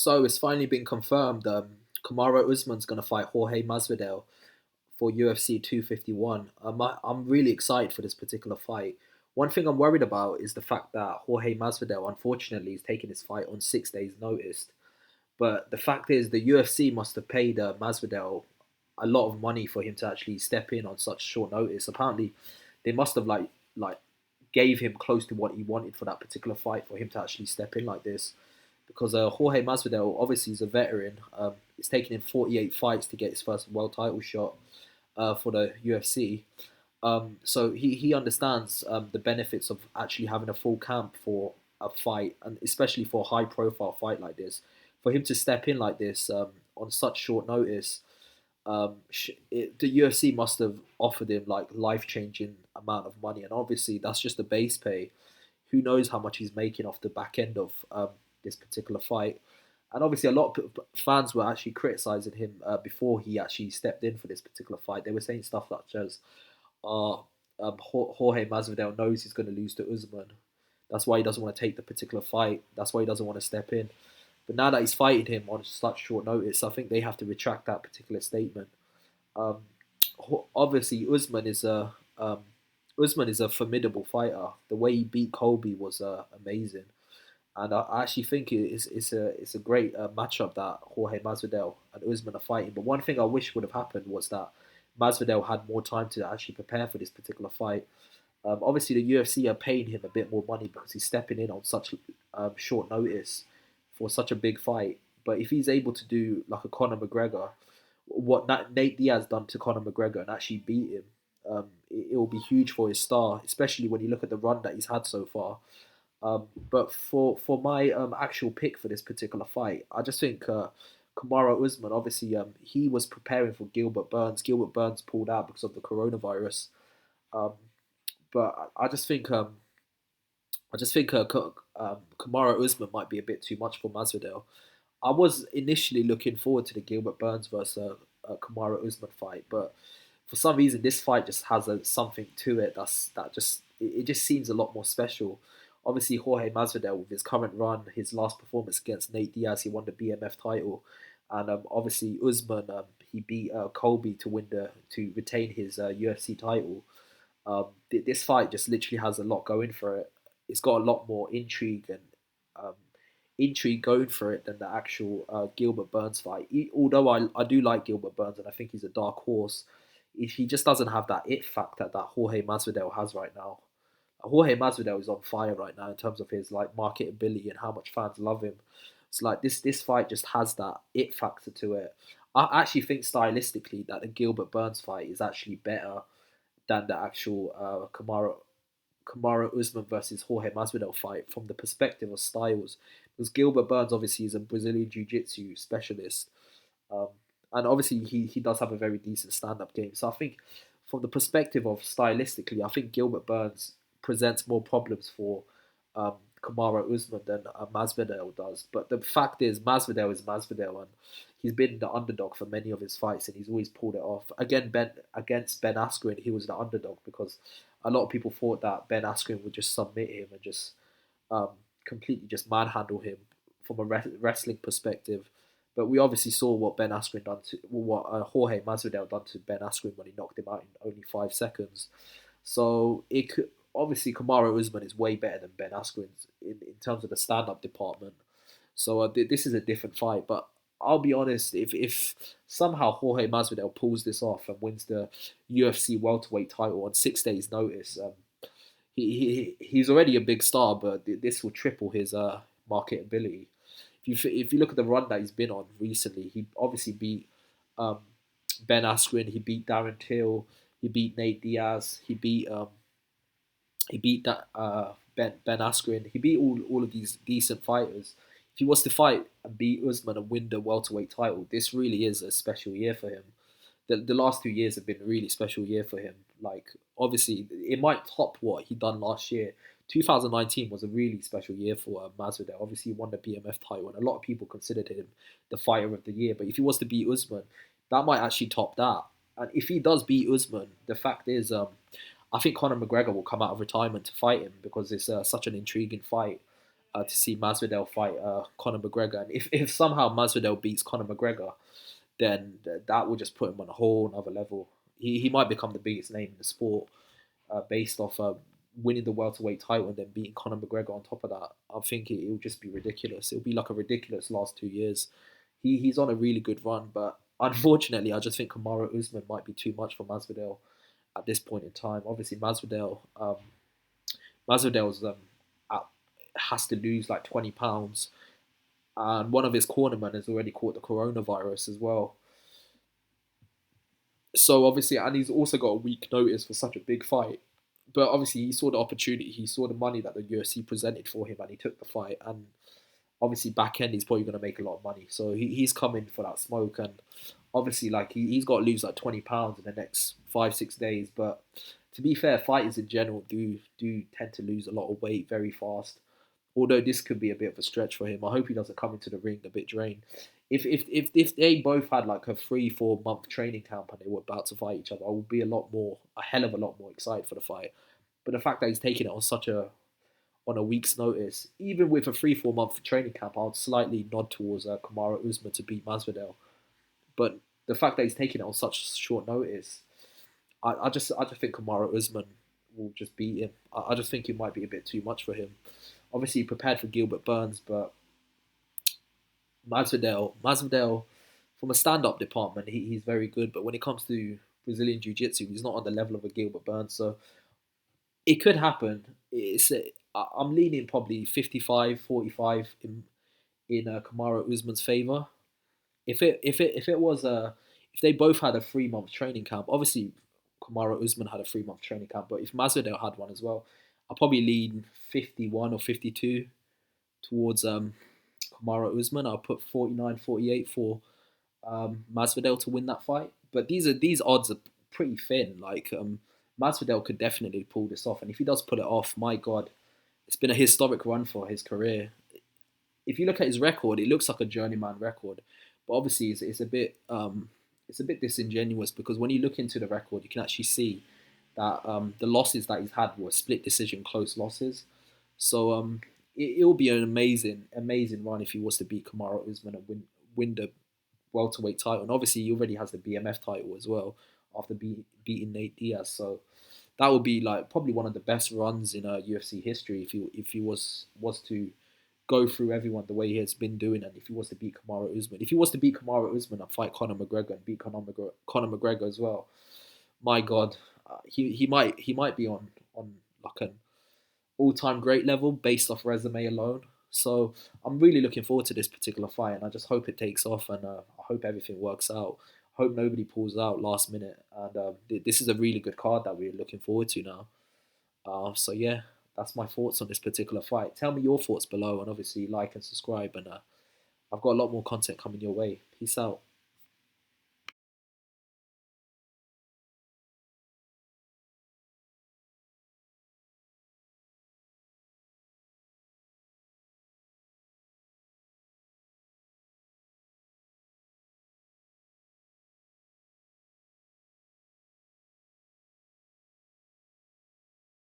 So it's finally been confirmed. Kamaru Usman's going to fight Jorge Masvidal for UFC 251. I'm really excited for this particular fight. One thing I'm worried about is the fact that Jorge Masvidal, unfortunately, is taking his fight on 6 days' notice. But the fact is, the UFC must have paid Masvidal a lot of money for him to actually step in on such short notice. Apparently, they must have like gave him close to what he wanted for that particular fight for him to actually step in like this. Because Jorge Masvidal obviously is a veteran. It's taken him 48 fights to get his first world title shot for the UFC. So he understands the benefits of actually having a full camp for a fight, and especially for a high profile fight like this. For him to step in like this on such short notice, the UFC must have offered him like life changing amount of money, and obviously that's just the base pay. Who knows how much he's making off the back end of this particular fight? And obviously, a lot of fans were actually criticizing him before he actually stepped in for this particular fight. They were saying stuff such as, uh, Jorge Masvidal knows he's going to lose to Usman. That's why he doesn't want to take the particular fight. That's why he doesn't want to step in. But now that he's fighting him on such short notice, I think they have to retract that particular statement. Um, Obviously, Usman is a formidable fighter. The way he beat Colby was amazing, and I actually think it's a great matchup that Jorge Masvidal and Usman are fighting. But one thing I wish would have happened was that Masvidal had more time to actually prepare for this particular fight. Obviously, the UFC are paying him a bit more money because he's stepping in on such short notice for such a big fight. But if he's able to do like a Conor McGregor, what Nate Diaz done to Conor McGregor and actually beat him, it will be huge for his star, especially when you look at the run that he's had so far. But for my actual pick for this particular fight, I just think Kamaru Usman. Obviously, he was preparing for Gilbert Burns. Gilbert Burns pulled out because of the coronavirus. Um, but I just think Kamaru Usman might be a bit too much for Masvidal. I was initially looking forward to the Gilbert Burns versus Kamaru Usman fight, but for some reason this fight just has something to it it just seems a lot more special. Obviously, Jorge Masvidal with his current run, his last performance against Nate Diaz, he won the BMF title, and obviously Usman, he beat Colby to retain his UFC title. This fight just literally has a lot going for it. It's got a lot more um, intrigue going for it than the actual Gilbert Burns fight. Although I do like Gilbert Burns and I think he's a dark horse, if he just doesn't have that it factor that Jorge Masvidal has right now. Jorge Masvidal is on fire right now in terms of his like marketability and how much fans love him. It's like this fight just has that it factor to it. I actually think stylistically that the Gilbert Burns fight is actually better than the actual Kamaru Usman versus Jorge Masvidal fight from the perspective of styles. Because Gilbert Burns obviously is a Brazilian Jiu Jitsu specialist, um, and obviously he does have a very decent stand up game. So I think from the perspective of stylistically, I think Gilbert Burns presents more problems for um, Kamaru Usman than Masvidal does. But the fact is Masvidal, and he's been the underdog for many of his fights, and he's always pulled it off. Against Ben Askren, he was the underdog because a lot of people thought that Ben Askren would just submit him and just um, completely just manhandle him from a wrestling perspective. But we obviously saw what Jorge Masvidal done to Ben Askren when he knocked him out in only 5 seconds. So it could, obviously Kamaru Usman is way better than Ben Askren in terms of the stand up department. So this is a different fight. But I'll be honest, if somehow Jorge Masvidal pulls this off and wins the UFC welterweight title on 6 days' notice, he's already a big star, but this will triple his marketability. If you look at the run that he's been on recently, he obviously beat um, Ben Askren, he beat Darren Till, he beat Nate Diaz, he beat that Ben Askren, he beat all of these decent fighters. If he was to fight and beat Usman and win the welterweight title, this really is a special year for him. The last 2 years have been a really special year for him. Like obviously, it might top what he done last year. 2019 was a really special year for Masvidal. Obviously, he won the BMF title, and a lot of people considered him the fighter of the year. But if he was to beat Usman, that might actually top that. And if he does beat Usman, the fact is, I think Conor McGregor will come out of retirement to fight him because it's such an intriguing fight. to see Masvidal fight Conor McGregor. And if somehow Masvidal beats Conor McGregor, then that will just put him on a whole another level. He might become the biggest name in the sport based off winning the welterweight title and then beating Conor McGregor on top of that. I think it will just be ridiculous. It'll be like a ridiculous last 2 years. He's on a really good run, but unfortunately, I just think Kamaru Usman might be too much for Masvidal at this point in time. Obviously, Masvidal's has to lose like 20 pounds, and one of his cornermen has already caught the coronavirus as well. So obviously, and he's also got a week notice for such a big fight. But obviously, he saw the opportunity, he saw the money that the UFC presented for him, and he took the fight. And obviously, back end, he's probably going to make a lot of money. So he's coming for that smoke. And obviously, like he's got to lose like 20 pounds in the next 5-6 days. But to be fair, fighters in general do tend to lose a lot of weight very fast. Although this could be a bit of a stretch for him. I hope he doesn't come into the ring a bit drained. If they both had like a 3-4 month training camp and they were about to fight each other, I would be a hell of a lot more excited for the fight. But the fact that he's taking it on a week's notice, even with a 3-4 month training camp, I would slightly nod towards Kamaru Usman to beat Masvidal. But the fact that he's taking it on such short notice, I just think Kamaru Usman will just beat him. I just think it might be a bit too much for him. Obviously, he prepared for Gilbert Burns, but Masvidal, from a stand-up department, he's very good. But when it comes to Brazilian Jiu-Jitsu, he's not on the level of a Gilbert Burns. So it could happen. I'm leaning probably 55-45 in Kamaru Usman's favor. If they both had a 3 month training camp, obviously Kamaru Usman had a 3 month training camp, but if Masvidal had one as well, I'll probably lean 51 or 52 towards Kamaru Usman. I'll put 49-48 for Masvidal to win that fight. But these odds are pretty thin. Like Masvidal could definitely pull this off, and if he does pull it off, my God, it's been a historic run for his career. If you look at his record, it looks like a journeyman record, but obviously it's a bit disingenuous because when you look into the record, you can actually see that the losses that he's had were split decision close losses. So it will be an amazing run if he was to beat Kamaru Usman and win the welterweight title. And obviously, he already has the BMF title as well after beating Nate Diaz. So that would be like probably one of the best runs in UFC history if he was to go through everyone the way he has been doing, and if he was to beat Kamaru Usman. If he was to beat Kamaru Usman and fight Conor McGregor and beat Conor McGregor as well, my God, he might be on like an all-time great level based off resume alone. So I'm really looking forward to this particular fight, and I just hope it takes off, and I hope everything works out. I hope nobody pulls out last minute, and this is a really good card that we're looking forward to now. So yeah, that's my thoughts on this particular fight. Tell me your thoughts below, and obviously like and subscribe. And I've got a lot more content coming your way. Peace out.